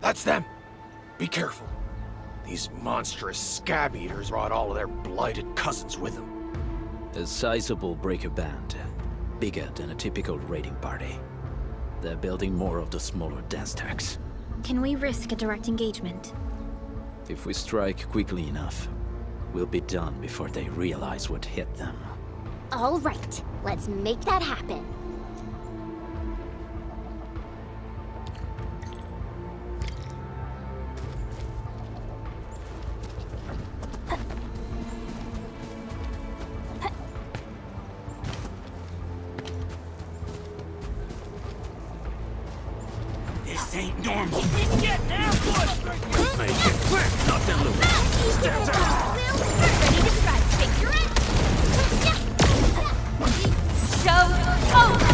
That's them. Be careful. These monstrous scab eaters brought all of their blighted cousins with them. A sizable breaker band. Bigger than a typical raiding party. They're building more of the smaller dance tags. Can we risk a direct engagement? If we strike quickly enough, we'll be done before they realize what hit them. All right, let's make that happen. This ain't normal. Get ambushed! Make it quick! Knock them loose. Step down. Ready to strike. Figure it. Show over!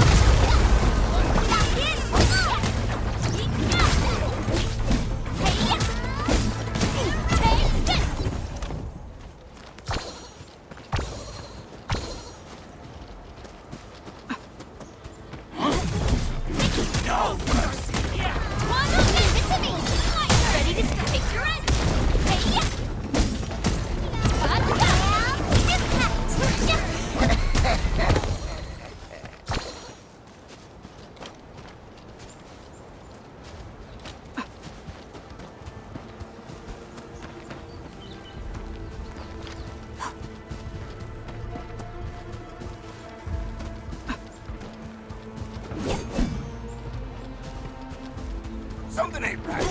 Something ain't right.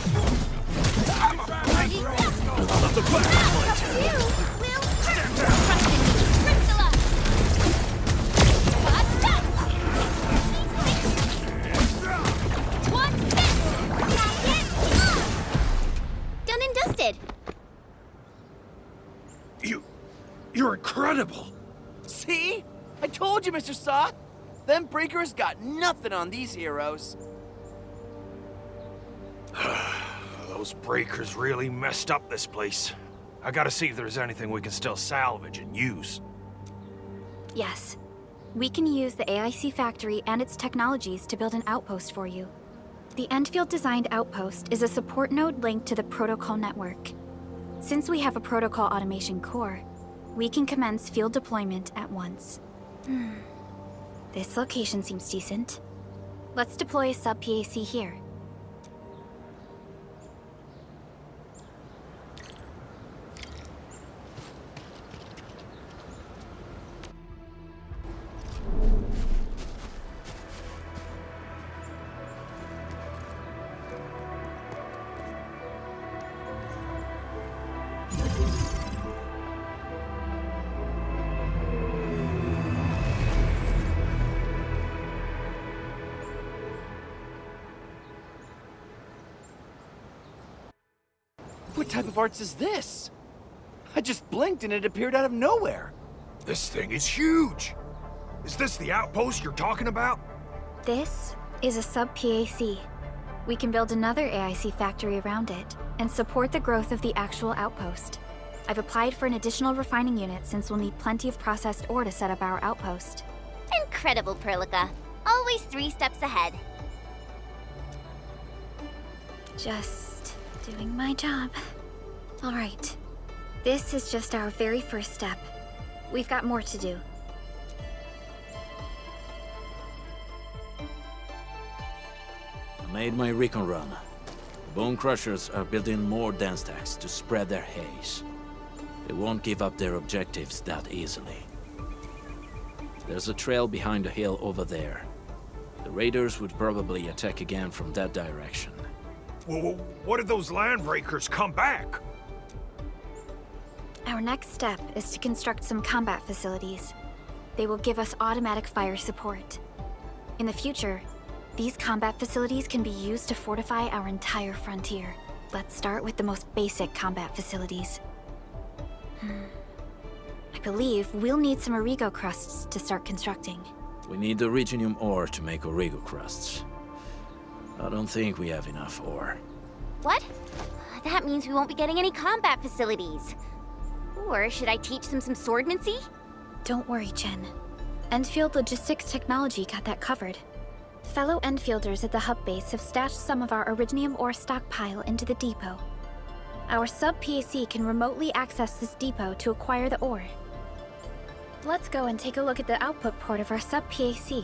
I'm a lot of the back. Done and dusted. You're incredible. See? I told you, Mr. Sock. Them breakers got nothing on these heroes. Those breakers really messed up this place. I gotta see if there's anything we can still salvage and use. Yes. We can use the AIC factory and its technologies to build an outpost for you. The Endfield designed outpost is a support node linked to the protocol network. Since we have a protocol automation core, we can commence field deployment at once. This location seems decent. Let's deploy a sub-PAC here. What type of arts is this? I just blinked and it appeared out of nowhere. This thing is huge. Is this the outpost you're talking about? This is a sub-PAC. We can build another AIC factory around it and support the growth of the actual outpost. I've applied for an additional refining unit since we'll need plenty of processed ore to set up our outpost. Incredible, Perlica. Always 3 steps ahead. Just doing my job. All right. This is just our very first step. We've got more to do. I made my recon run. The Bone Crushers are building more dance stacks to spread their haze. They won't give up their objectives that easily. There's a trail behind the hill over there. The raiders would probably attack again from that direction. Well, what if those landbreakers come back? Our next step is to construct some combat facilities. They will give us automatic fire support. In the future, these combat facilities can be used to fortify our entire frontier. Let's start with the most basic combat facilities. I believe we'll need some Origo crusts to start constructing. We need the Originium ore to make Origo crusts. I don't think we have enough ore. What? That means we won't be getting any combat facilities. Or should I teach them some swordmancy? Don't worry, Chen. Endfield Logistics Technology got that covered. Fellow Enfielders at the hub base have stashed some of our Originium ore stockpile into the depot. Our sub-PAC can remotely access this depot to acquire the ore. Let's go and take a look at the output port of our sub-PAC.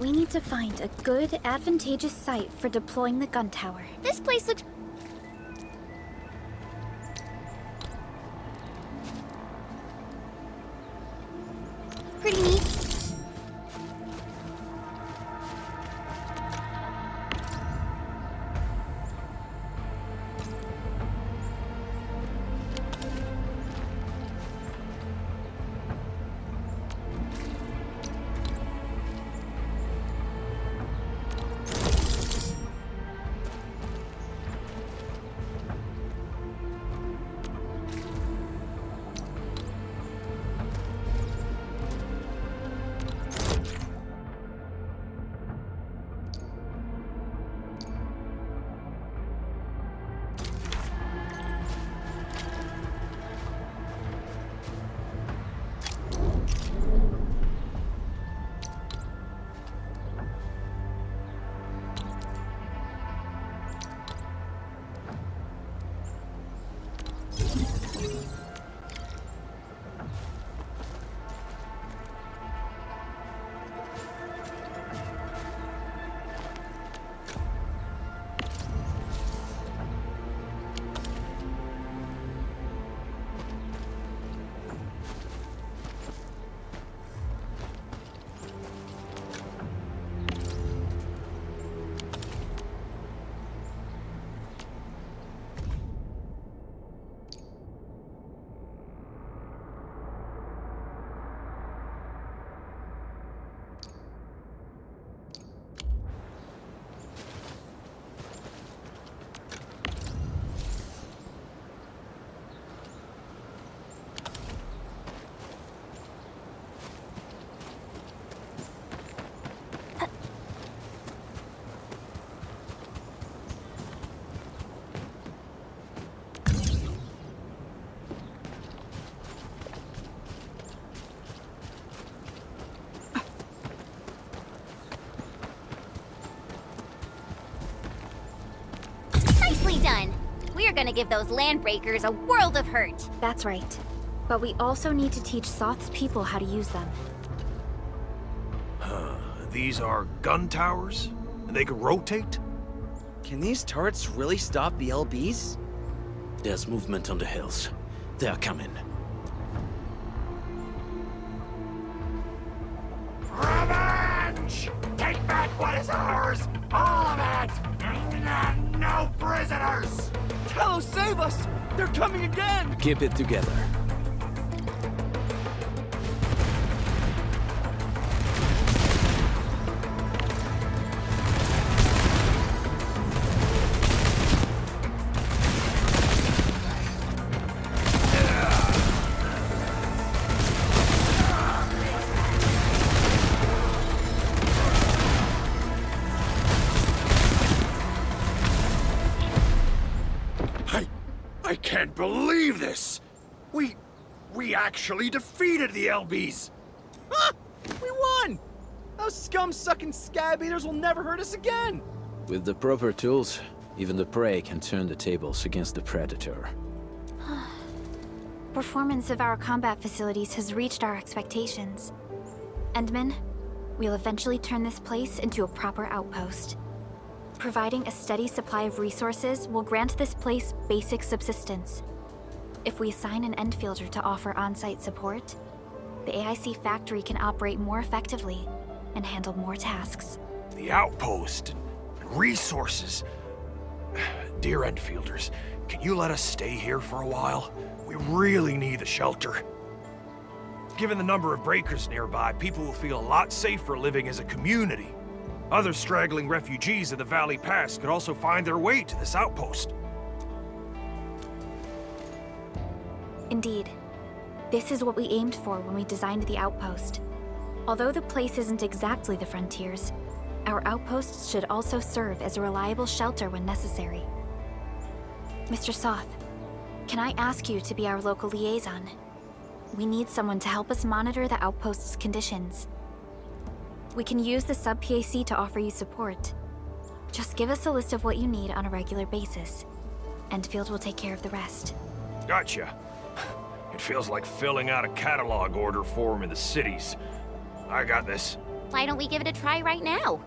We need to find a good, advantageous site for deploying the gun tower. This place looks pretty neat. Nicely done. We're gonna give those landbreakers a world of hurt. That's right. But we also need to teach Soth's people how to use them. These are gun towers? And they could rotate? Can these turrets really stop the LBs? There's movement on the hills. They are coming. Revenge! Take back what is ours! All of it! And no prisoners! Talos, save us! They're coming again! Keep it together. I can't believe this! We actually defeated the LBs! Ah! We won! Those scum-sucking scab eaters will never hurt us again! With the proper tools, even the prey can turn the tables against the predator. Performance of our combat facilities has reached our expectations. Endman, we'll eventually turn this place into a proper outpost. Providing a steady supply of resources will grant this place basic subsistence. If we assign an Endfielder to offer on-site support, the AIC factory can operate more effectively and handle more tasks. The outpost and resources. Dear Endfielders, can you let us stay here for a while? We really need the shelter. Given the number of breakers nearby, people will feel a lot safer living as a community. Other straggling refugees of the Valley Pass could also find their way to this outpost. Indeed. This is what we aimed for when we designed the outpost. Although the place isn't exactly the frontiers, our outposts should also serve as a reliable shelter when necessary. Mr. Soth, can I ask you to be our local liaison? We need someone to help us monitor the outpost's conditions. We can use the sub-PAC to offer you support. Just give us a list of what you need on a regular basis. Endfield will take care of the rest. Gotcha. It feels like filling out a catalog order form in the cities. I got this. Why don't we give it a try right now?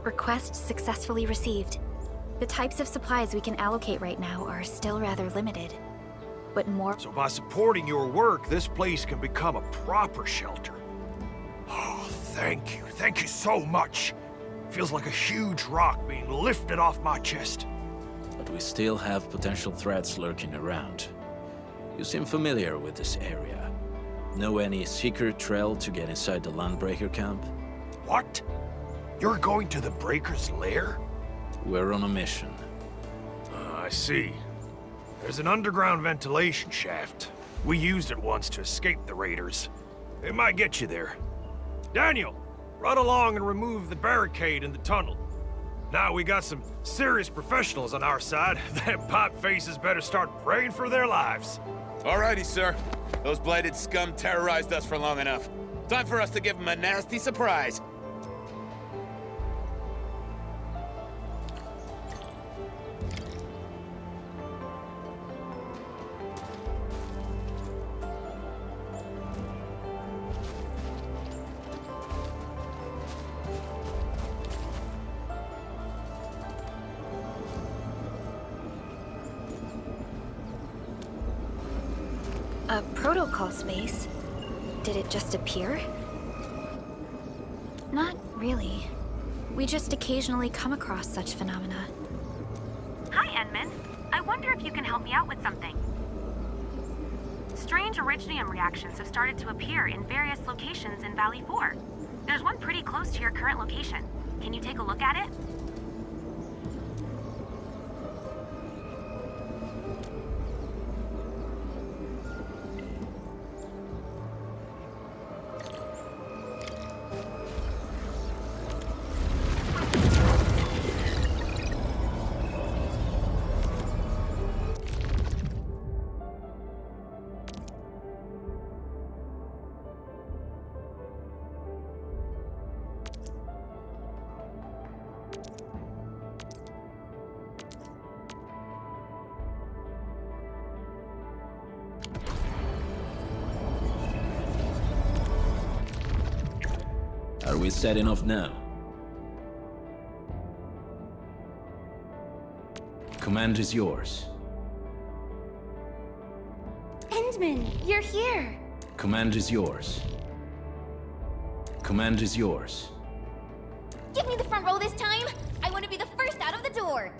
Request successfully received. The types of supplies we can allocate right now are still rather limited. But more— So by supporting your work, this place can become a proper shelter. Oh, thank you. Thank you so much. Feels like a huge rock being lifted off my chest. But we still have potential threats lurking around. You seem familiar with this area. Know any secret trail to get inside the Landbreaker camp? What? You're going to the Breaker's lair? We're on a mission. I see. There's an underground ventilation shaft. We used it once to escape the raiders. It might get you there. Daniel, run along and remove the barricade in the tunnel. Now we got some serious professionals on our side. Them pipe faces better start praying for their lives. Alrighty, sir. Those blighted scum terrorized us for long enough. Time for us to give them a nasty surprise. A protocol space? Did it just appear? Not really. We just occasionally come across such phenomena. Hi, Enman. I wonder if you can help me out with something. Strange originium reactions have started to appear in various locations in Valley 4. There's one pretty close to your current location. Can you take a look at it? Are we setting off now? Command is yours. Endman, you're here! Command is yours. Command is yours. Give me the front row this time! I want to be the first out of the door!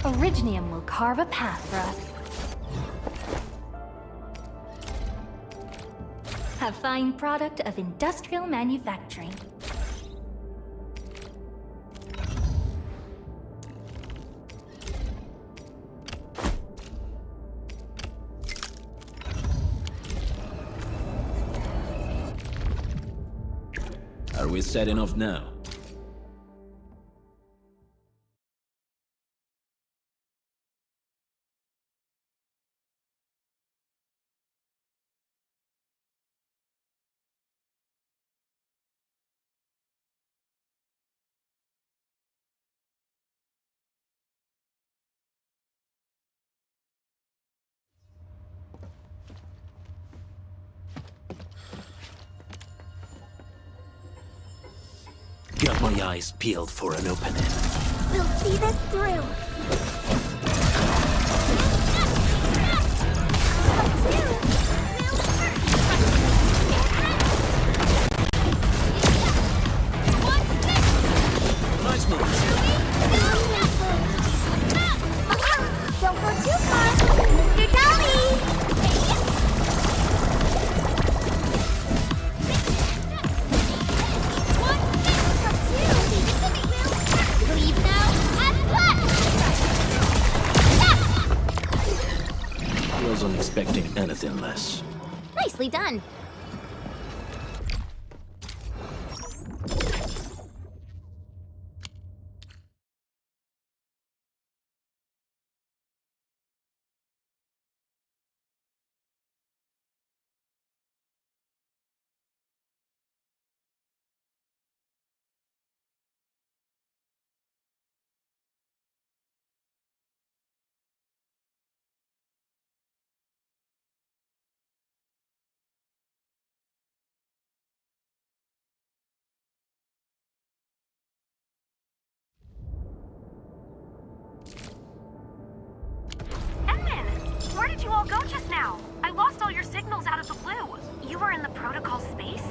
Originium will carve a path for us. A fine product of industrial manufacturing. Are we setting off now? Got my eyes peeled for an opening. We'll see this through! Nice move. Don't go too far, Mr. Dolly! Leave now and left! Wasn't expecting anything less. Nicely done. Where did you all go just now? I lost all your signals out of the blue. You were in the protocol space?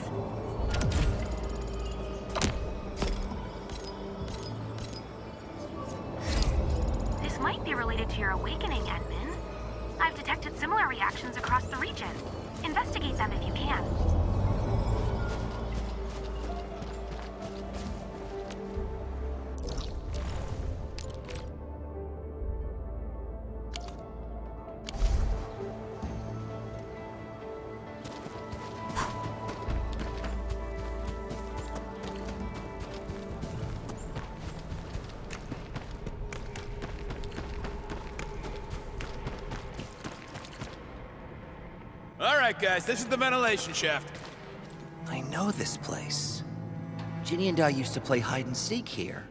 This might be related to your awakening, Endman. I've detected similar reactions across the region. Investigate them if you can. right, guys, this is the ventilation shaft. I know this place. Ginny and I used to play hide and seek here.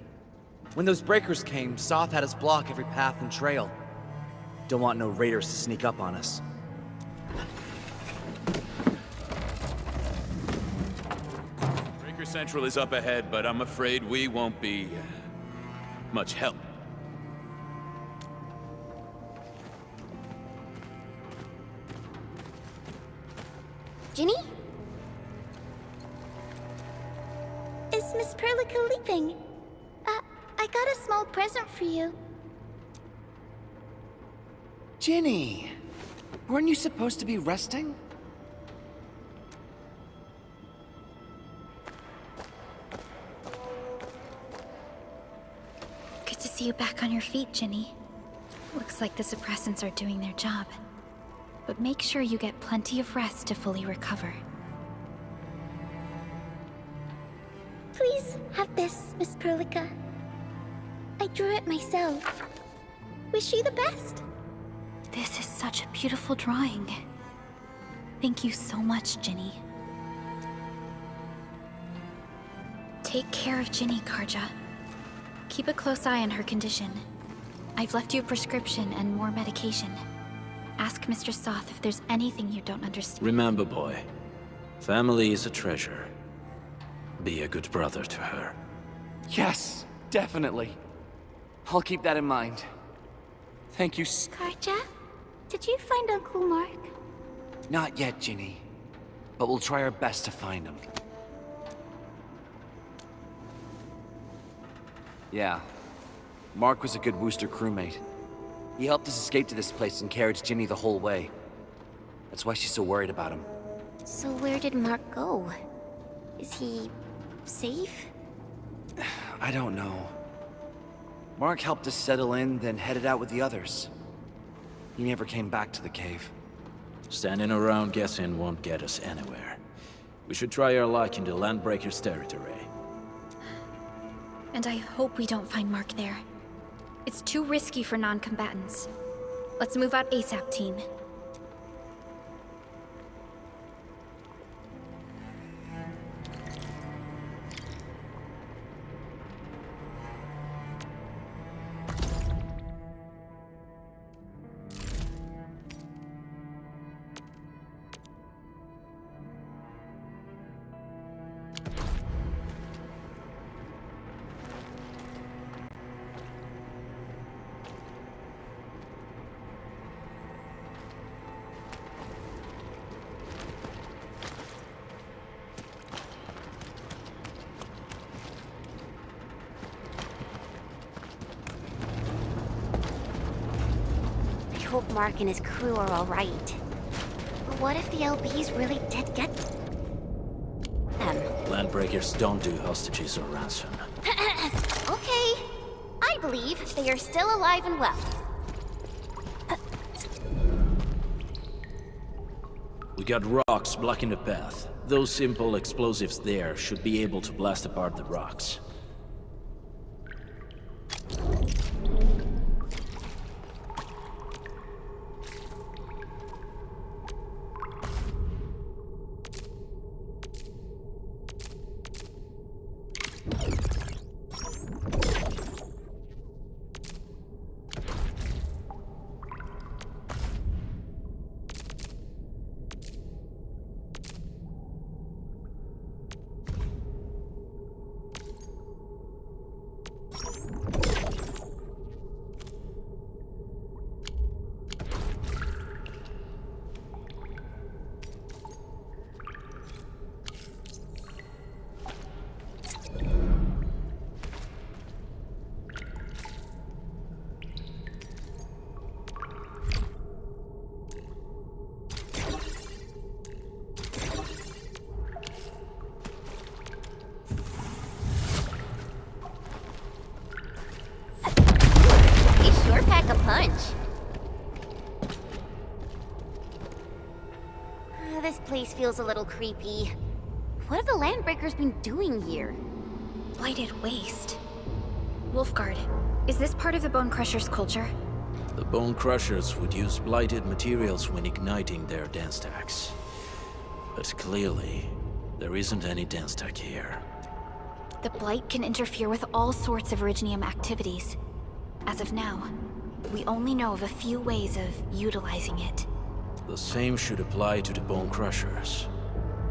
When those breakers came, Soth had us block every path and trail. Don't want no raiders to sneak up on us. Breaker Central is up ahead, but I'm afraid we won't be much help. Ginny? Is Miss Perlica leaving? I got a small present for you. Ginny! Weren't you supposed to be resting? Good to see you back on your feet, Ginny. Looks like the suppressants are doing their job. But make sure you get plenty of rest to fully recover. Please have this, Miss Perlica. I drew it myself. Wish you the best. This is such a beautiful drawing. Thank you so much, Ginny. Take care of Ginny, Karja. Keep a close eye on her condition. I've left you a prescription and more medication. Ask Mr. Soth if there's anything you don't understand. Remember, boy, family is a treasure. Be a good brother to her. Yes, definitely. I'll keep that in mind. Thank you Karja, did you find Uncle Mark? Not yet, Ginny. But we'll try our best to find him. Yeah. Mark was a good Wooster crewmate. He helped us escape to this place and carried Ginny the whole way. That's why she's so worried about him. So where did Mark go? Is he safe? I don't know. Mark helped us settle in, then headed out with the others. He never came back to the cave. Standing around guessing won't get us anywhere. We should try our luck in the Landbreakers' territory. And I hope we don't find Mark there. It's too risky for non-combatants. Let's move out ASAP, team. I hope Mark and his crew are all right. But what if the LBs really did get them? Landbreakers don't do hostages or ransom. Okay. I believe they are still alive and well. We got rocks blocking the path. Those simple explosives there should be able to blast apart the rocks. Pack a punch. This place feels a little creepy. What have the Landbreakers been doing here? Blighted waste. Wolfguard, is this part of the Bone Crusher's culture? The Bone Crushers would use blighted materials when igniting their dance stacks. But clearly, there isn't any dance tech here. The Blight can interfere with all sorts of Originium activities. As of now, we only know of a few ways of utilizing it. The same should apply to the Bone Crushers.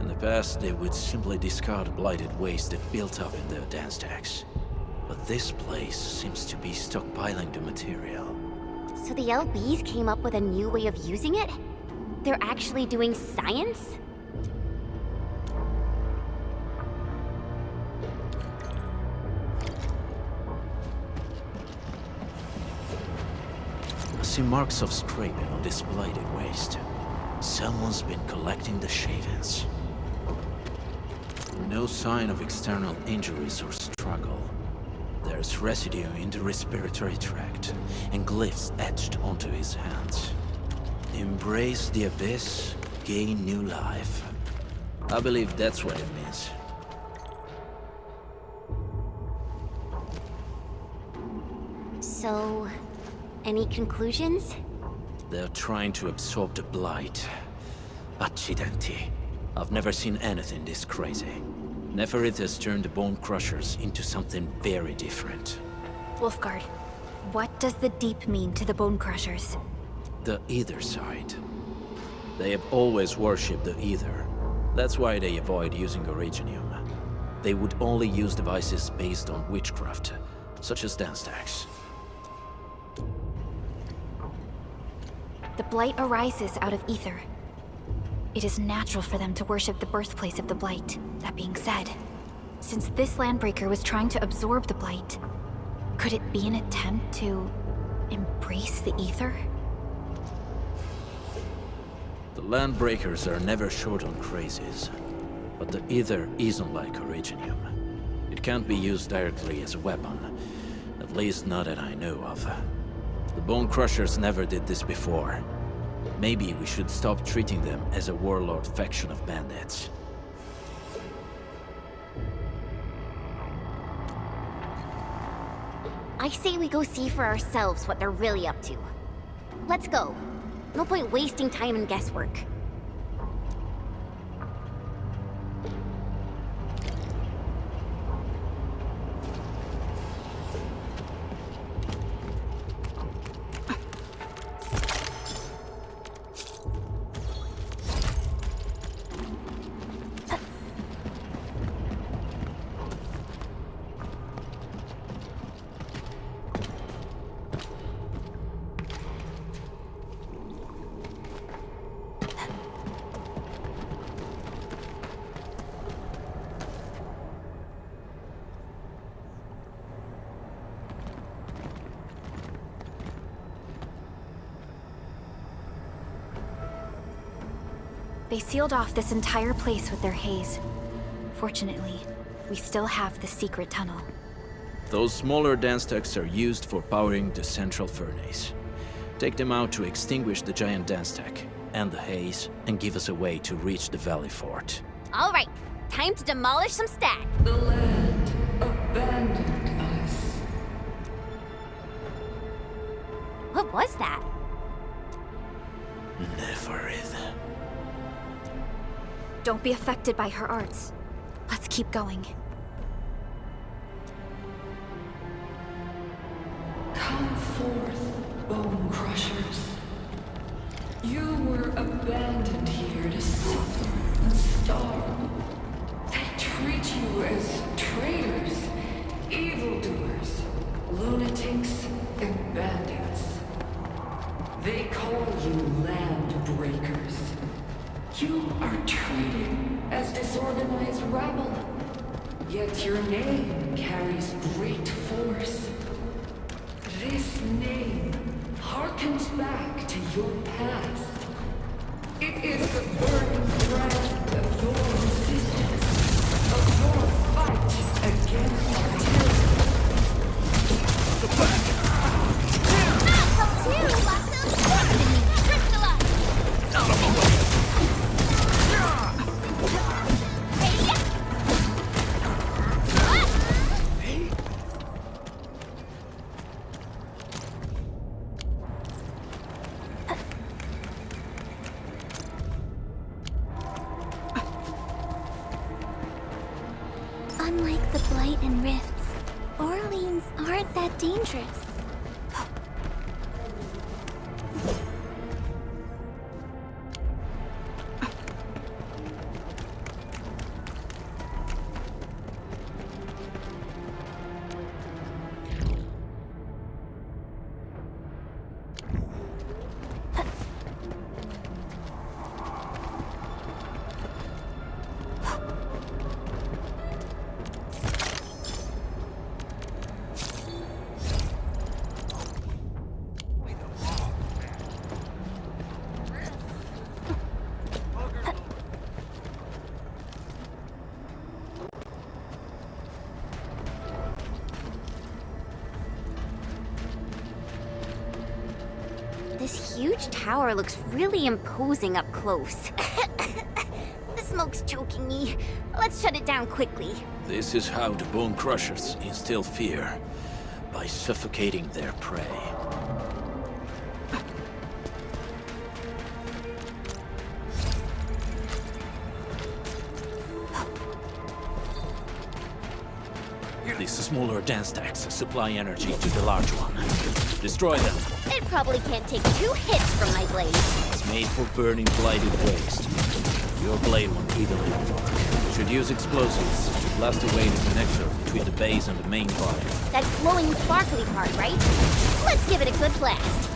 In the past, they would simply discard blighted waste that built up in their dance tags. But this place seems to be stockpiling the material. So the LBs came up with a new way of using it? They're actually doing science? I see marks of scraping on this blighted waste. Someone's been collecting the shavings. No sign of external injuries or struggle. There's residue in the respiratory tract, and glyphs etched onto his hands. Embrace the abyss, gain new life. I believe that's what it means. So, any conclusions? They're trying to absorb the blight. Accidenti. I've never seen anything this crazy. Neferith has turned the Bone Crushers into something very different. Wolfguard, what does the Deep mean to the Bone Crushers? The Ether side. They have always worshipped the Ether. That's why they avoid using Originium. They would only use devices based on witchcraft, such as dance tags. The Blight arises out of Ether. It is natural for them to worship the birthplace of the Blight. That being said, since this Landbreaker was trying to absorb the Blight, could it be an attempt to embrace the Ether? The Landbreakers are never short on crazes, but the Ether isn't like Originium. It can't be used directly as a weapon, at least not that I know of. The Bone Crushers never did this before. Maybe we should stop treating them as a warlord faction of bandits. I say we go see for ourselves what they're really up to. Let's go. No point wasting time in guesswork. They sealed off this entire place with their haze. Fortunately, we still have the secret tunnel. Those smaller dance tags are used for powering the central furnace. Take them out to extinguish the giant dance tag and the haze, and give us a way to reach the Valley Fort. All right, time to demolish some stack. The land abandoned us. What was that? Neferith. Don't be affected by her arts. Let's keep going. Come forth, Bone Crushers. You were abandoned here to suffer and starve. They treat you as traitors, evildoers, lunatics, and bandits. They call you land breakers. You are treated as disorganized rabble. Yet your name carries great force. This name harkens back to your past. It is the burning brand of your resistance, of your fight against tyranny. dangerous. This huge tower looks really imposing up close. The smoke's choking me. Let's shut it down quickly. This is how the Bone Crushers instill fear, by suffocating their prey. These smaller dance stacks supply energy to the large one. Destroy them. It probably can't take 2 hits from my blade. It's made for burning blighted waste. Your blade won't evenly work. You should use explosives to blast away the connector between the base and the main body. That glowing, sparkly part, right? Let's give it a good blast.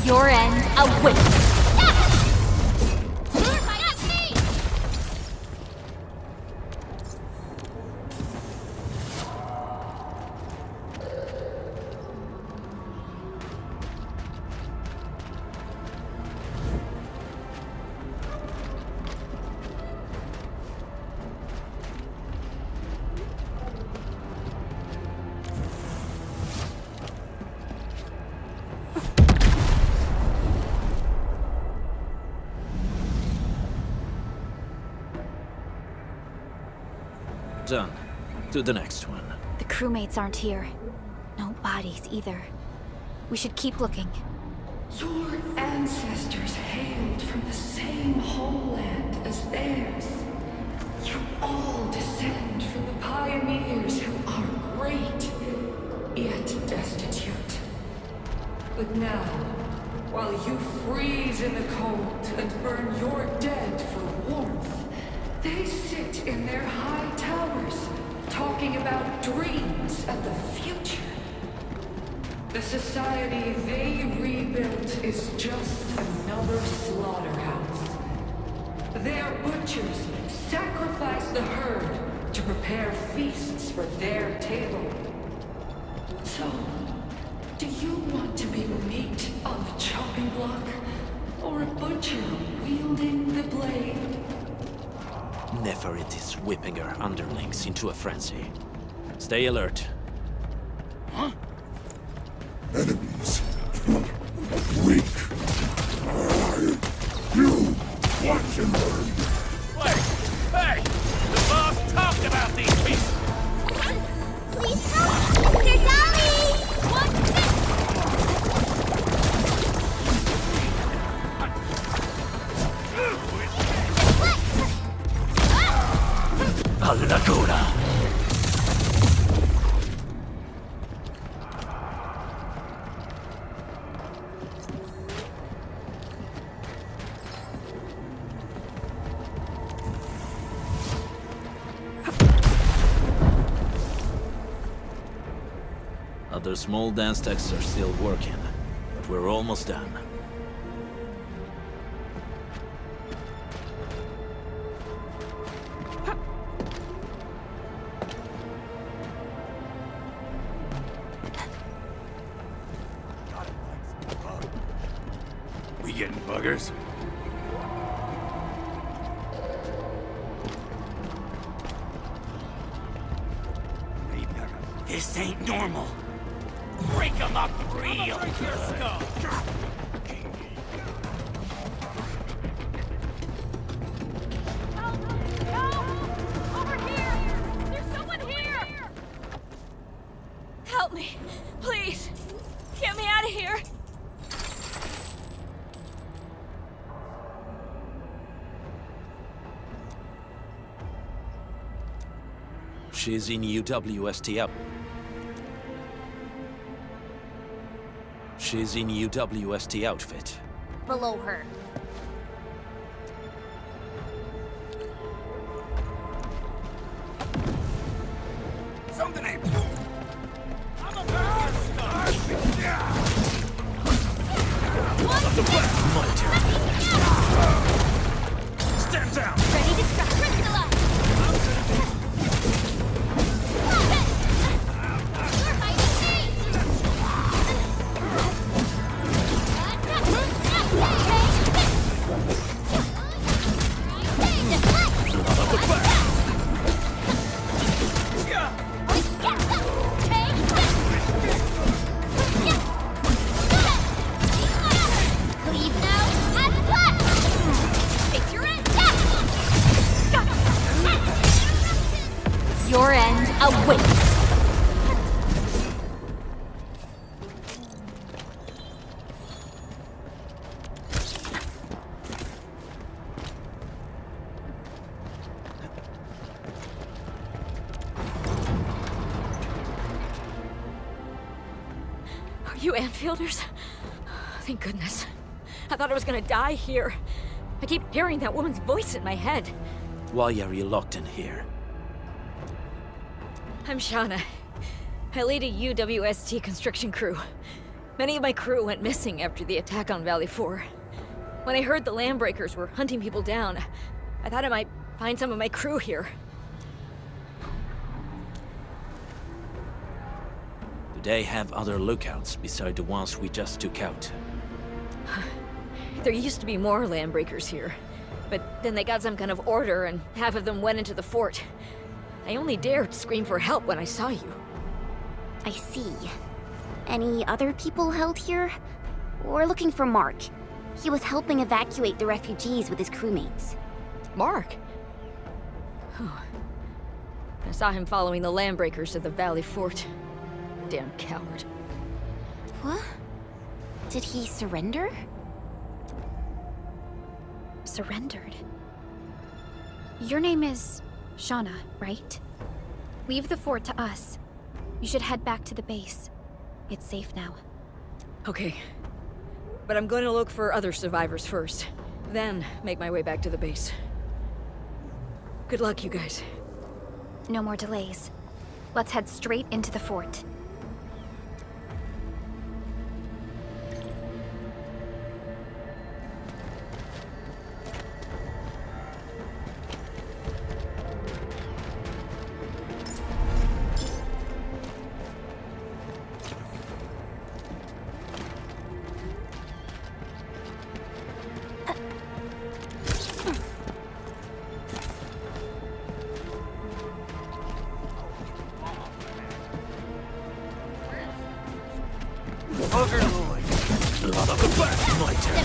Your end awaits. Done. To the next one. The crewmates aren't here. No bodies either. We should keep looking. Your ancestors hailed from the same homeland as theirs. You all descend from the pioneers who are great, yet destitute. But now, while you freeze in the cold and burn your dead for warmth, they sit in their high towers, talking about dreams and the future. The society they rebuilt is just another slaughterhouse. Their butchers sacrifice the herd to prepare feasts for their table. So, do you want to be meat on the chopping block, or a butcher wielding the blade? Neferit is whipping her underlings into a frenzy. Stay alert. Huh? Enemies. Weak. You want to learn. Wait! Hey! The boss talked about these people! Please help, Mr. Dolly! Alla gola! Other small dance stacks are still working, but we're almost done. We getting buggers? This ain't normal. Break 'em up real good. Help me, please. Get me out of here. She's in UWST out. She's in UWST outfit. Below her. Something ain't. My turn. Stand down. Ready to scrap Priscilla! You're fighting me! Leave now and cut! Fix your end! Your end awaits! Are you Enfielders? Thank goodness. I thought I was gonna die here. I keep hearing that woman's voice in my head. Why are you locked in here? I'm Shauna. I lead a UWST construction crew. Many of my crew went missing after the attack on Valley 4. When I heard the Landbreakers were hunting people down, I thought I might find some of my crew here. Do they have other lookouts beside the ones we just took out? There used to be more Landbreakers here, but then they got some kind of order and half of them went into the fort. I only dared scream for help when I saw you. I see. Any other people held here? We're looking for Mark. He was helping evacuate the refugees with his crewmates. Mark? I saw him following the Landbreakers to the Valley Fort. Damn coward. What? Did he surrender? Surrendered. Your name is Shauna, right? Leave the fort to us. You should head back to the base. It's safe now. Okay. But I'm going to look for other survivors first. Then make my way back to the base. Good luck, you guys. No more delays. Let's head straight into the fort. My turn.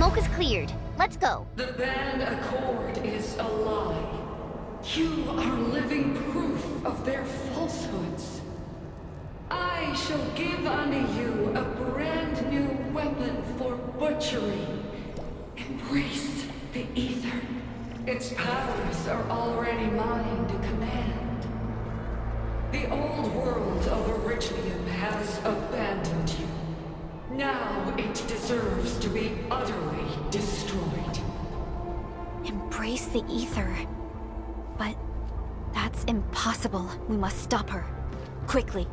smoke is cleared. Let's go. The band accord is a lie. You are living proof of their falsehoods. I shall give unto you a brand new weapon for butchery. Embrace the ether. Its powers are already mine to command. The old world of Originium has abandoned you. Now it deserves to be utterly destroyed. Embrace the ether. But that's impossible. We must stop her. Quickly.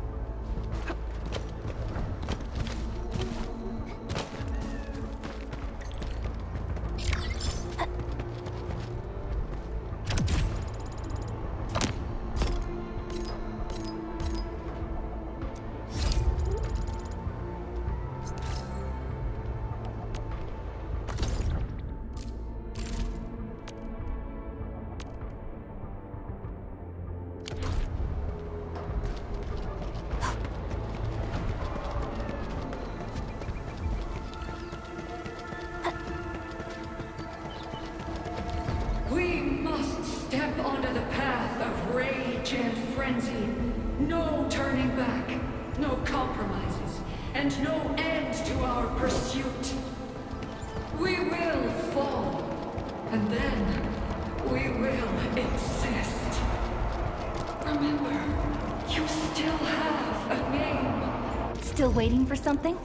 Step onto the path of rage and frenzy. No turning back, no compromises, and no end to our pursuit. We will fall, and then we will exist. Remember, you still have a name. Still waiting for something?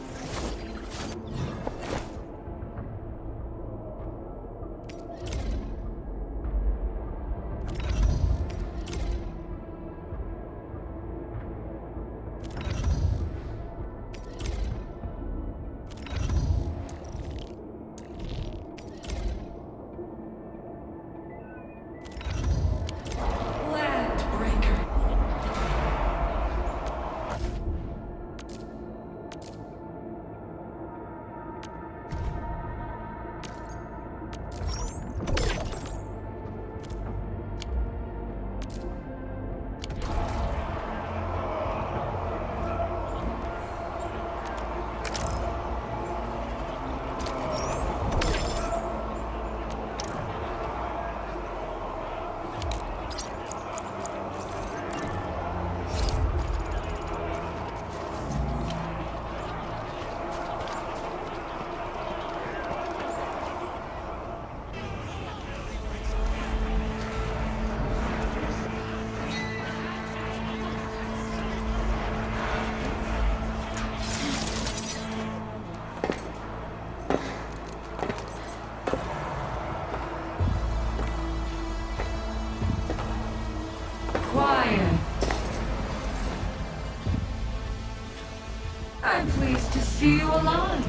I'm pleased to see you alive.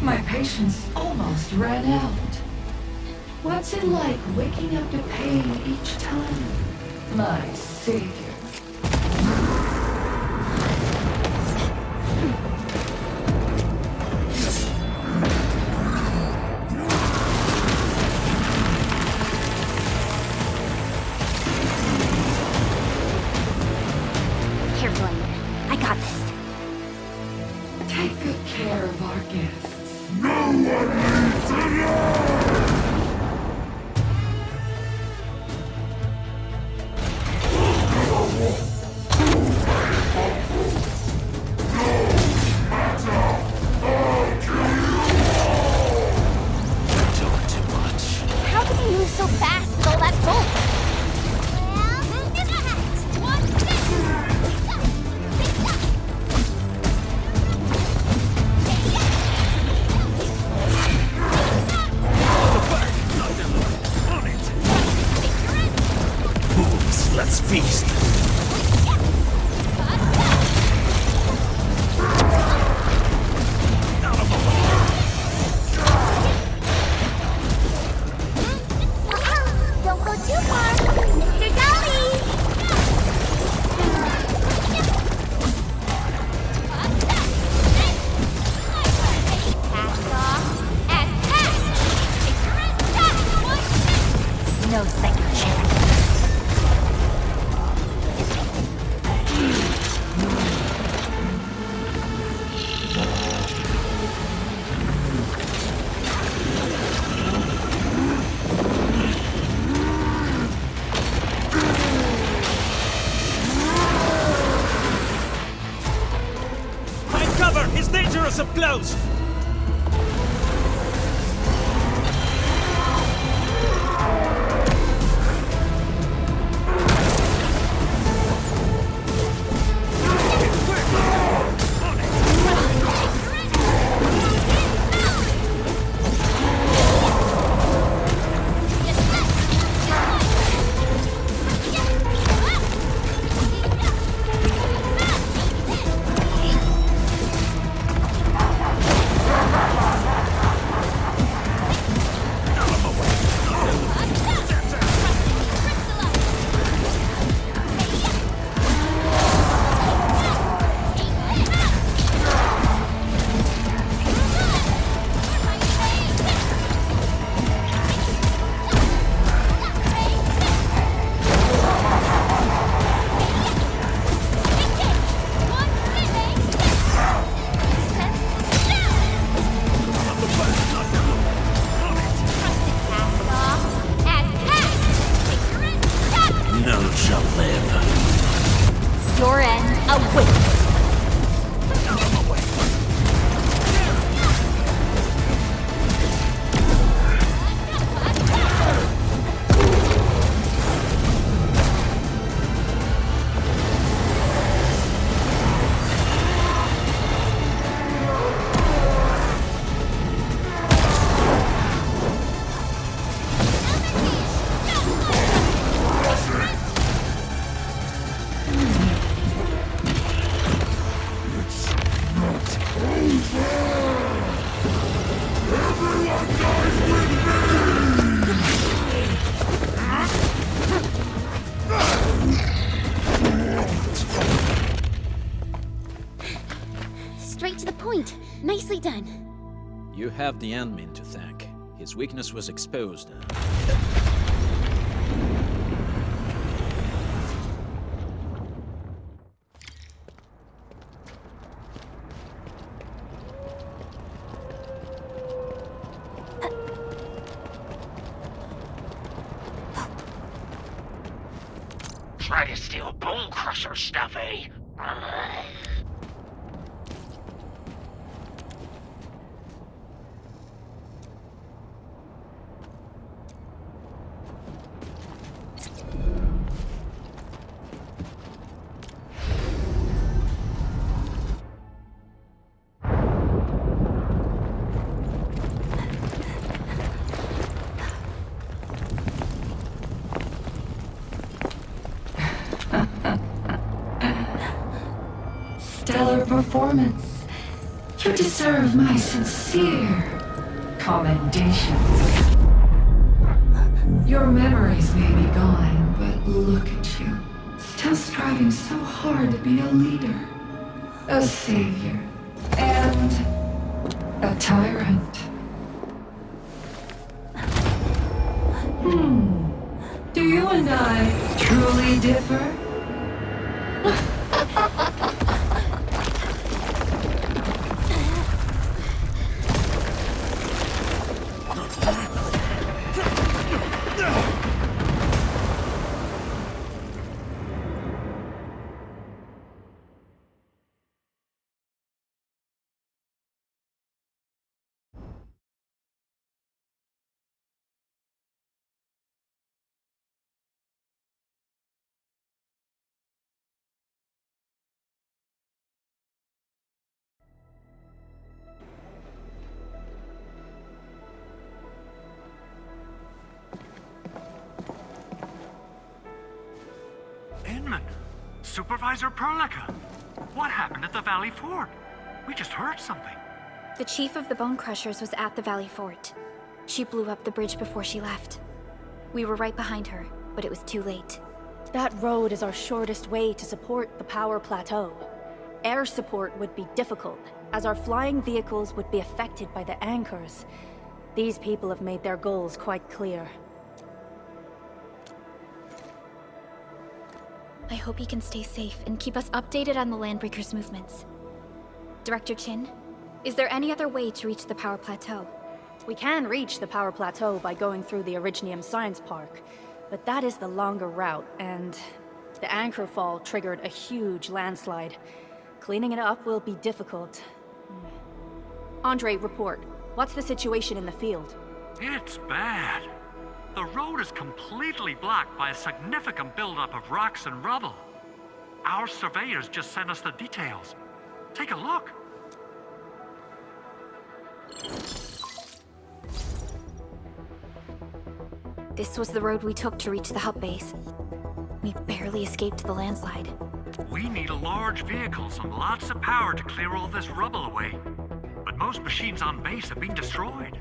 My patience almost ran out. What's it like waking up to pain each time? My savior. Careful, Emmett. I got this. Take good care of our guests. No one leaves alone! How does he move so fast with all that bulk? Well, who's in the hat? What's this? Nicely done. You have the admin to thank. His weakness was exposed. Try to steal Bone Crusher stuff, eh? Stellar performance. You deserve my sincere commendations. Your memories may be gone, but look at you. Still striving so hard to be a leader, a savior, and a tyrant. Do you and I truly differ? Supervisor Perlica! What happened at the Valley Fort? We just heard something. The chief of the Bone Crushers was at the Valley Fort. She blew up the bridge before she left. We were right behind her, but it was too late. That road is our shortest way to support the power plateau. Air support would be difficult, as our flying vehicles would be affected by the anchors. These people have made their goals quite clear. I hope he can stay safe and keep us updated on the Landbreakers' movements. Director Chin, is there any other way to reach the power plateau? We can reach the power plateau by going through the Originium Science Park, but that is the longer route, and the anchor fall triggered a huge landslide. Cleaning it up will be difficult. Andre, report. What's the situation in the field? It's bad. The road is completely blocked by a significant buildup of rocks and rubble. Our surveyors just sent us the details. Take a look. This was the road we took to reach the hub base. We barely escaped the landslide. We need large vehicles and lots of power to clear all this rubble away. But most machines on base have been destroyed.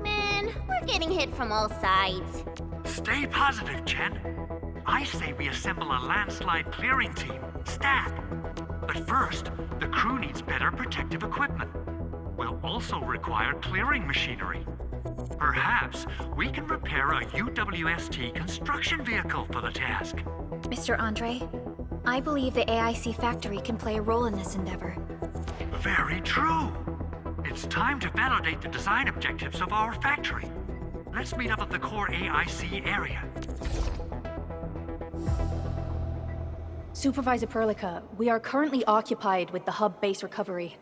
Man, we're getting hit from all sides. Stay positive, Chen. I say we assemble a landslide clearing team, stat. But first, the crew needs better protective equipment. We'll also require clearing machinery. Perhaps we can repair a UWST construction vehicle for the task. Mr. Andre, I believe the AIC factory can play a role in this endeavor. Very true. It's time to validate the design objectives of our factory. Let's meet up at the core AIC area. Supervisor Perlica, we are currently occupied with the hub base recovery.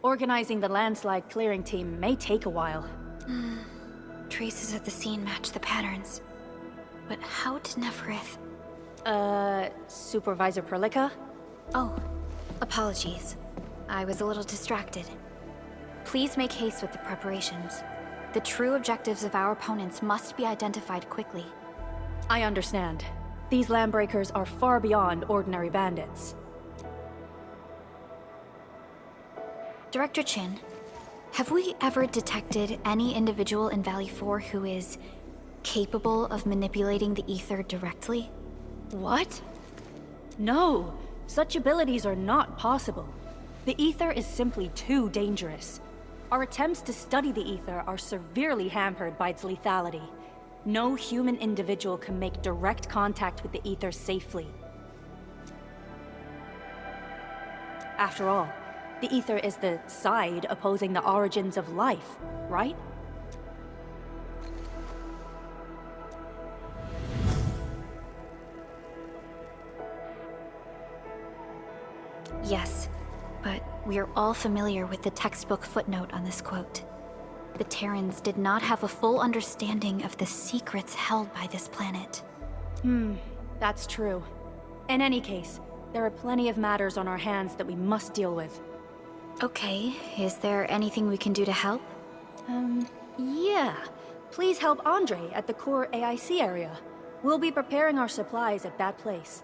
Organizing the landslide clearing team may take a while. Traces at the scene match the patterns. But how did Neferith... Supervisor Perlica? Oh, apologies. I was a little distracted. Please make haste with the preparations. The true objectives of our opponents must be identified quickly. I understand. These Landbreakers are far beyond ordinary bandits. Director Chin, have we ever detected any individual in Valley 4 who is capable of manipulating the ether directly? What? No, such abilities are not possible. The ether is simply too dangerous. Our attempts to study the ether are severely hampered by its lethality. No human individual can make direct contact with the ether safely. After all, the ether is the side opposing the origins of life, right? Yes, but we are all familiar with the textbook footnote on this quote. The Terrans did not have a full understanding of the secrets held by this planet. That's true. In any case, there are plenty of matters on our hands that we must deal with. Okay, is there anything we can do to help? Yeah. Please help Andre at the core AIC area. We'll be preparing our supplies at that place.